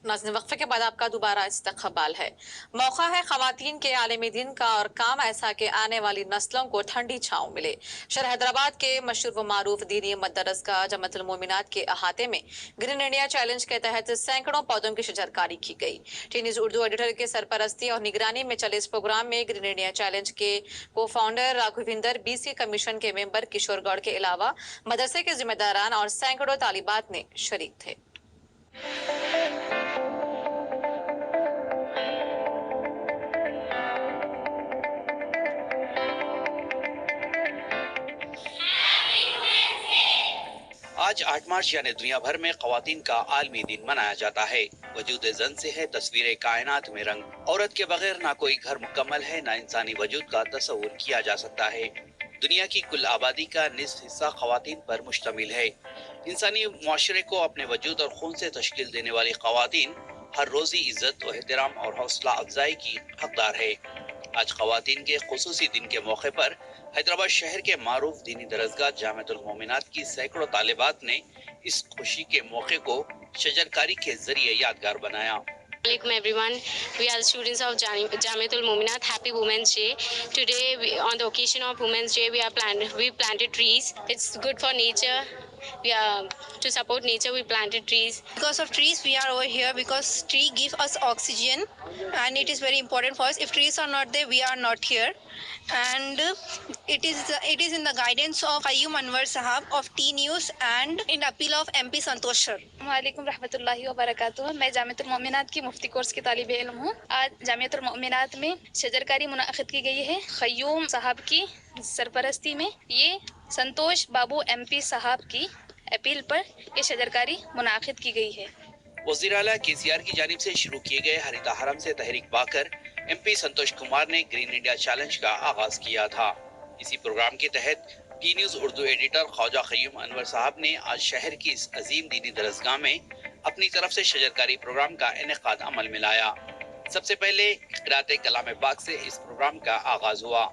नाज़रीन, वक्फे के बाद आपका दोबारा इस्तकबाल है। मौका है ख़वातीन के आलमी दिन का और काम ऐसा कि आने वाली नस्लों को ठंडी छाँव मिले। शहर हैदराबाद के मशहूर व मारूफ दीनी मदरस का जमातुल मोमिनात के अहाते में ग्रीन इंडिया चैलेंज के तहत सैकड़ों पौधों की शजरकारी की गई। टी न्यूज़ उर्दू एडिटर के सरपरस्ती और निगरानी में चले इस प्रोग्राम में ग्रीन इंडिया चैलेंज के को फाउंडर राघविंदर, BC कमीशन के मेंबर किशोर गौड़ के अलावा मदरसे के जिम्मेदारान और सैकड़ों तालिबात ने शरीक थे। आज 8 मार्च यानी दुनिया भर में ख्वातीन का आलमी दिन मनाया जाता है। वजूद जन से है तस्वीर कायनात में रंग। औरत के बगैर ना कोई घर मुकम्मल है, ना इंसानी वजूद का तस्वुर किया जा सकता है। दुनिया की कुल आबादी का निस्फ हिस्सा ख्वातीन पर मुश्तमिल है। इंसानी मुआशरे को अपने वजूद और खून से तश्कील देने वाली ख्वातीन हर रोजी इज्जत और एहतराम और हौसला अफजाई की हकदार है। आज ख्वातीन के खुसूसी दिन के मौके पर हैदराबाद शहर के मारूफ दीनी दरसगाह जामिअतुल मोमिनात की सैकड़ों तालिबात ने इस खुशी के मौके को शजरकारी के जरिए यादगार बनाया। Assalamualaikum everyone. We are the students of Jamiatul Mominat. Happy Women's Day. Today, on the occasion of Women's Day, we planted trees. It's good for nature. We are to support nature. We planted trees. Because of trees, we are over here because tree gives us oxygen, and it is very important for us. If trees are not there, we are not here. And it is in the guidance of Qayyum Anwar Sahab of T News and in appeal of MP Santosh Sir. वालेकुम रहमतुल्लाहि व बरकातुहू। मैं जामिअतुल मोमिनात की मुफ्ती course की तालिब इल्म हूँ। आज जामिअतुल मोमिनात में शजरकारी मुनाक़िद की गई है। क़य्यूम साहब की सरपरस्ती में ये संतोष बाबू MP साहब की अपील पर ये शजरकारी मुनाक़िद की गई है। वज़ीर आला KCR की जानिब से शुरू किए गए हरिता हरम से तहरीक पाकर MP संतोष कुमार ने ग्रीन इंडिया चैलेंज का आगाज किया था। इसी प्रोग्राम के तहत T News Urdu editor Khwaja Qayyum Anwar साहब ने आज शहर की इस अजीम दीनी दरसगाह में अपनी तरफ से शजरकारी प्रोग्राम का इनेकाद अमल में लाया। सबसे पहले क़िराअत कलाम पाक से इस प्रोग्राम का आगाज हुआ।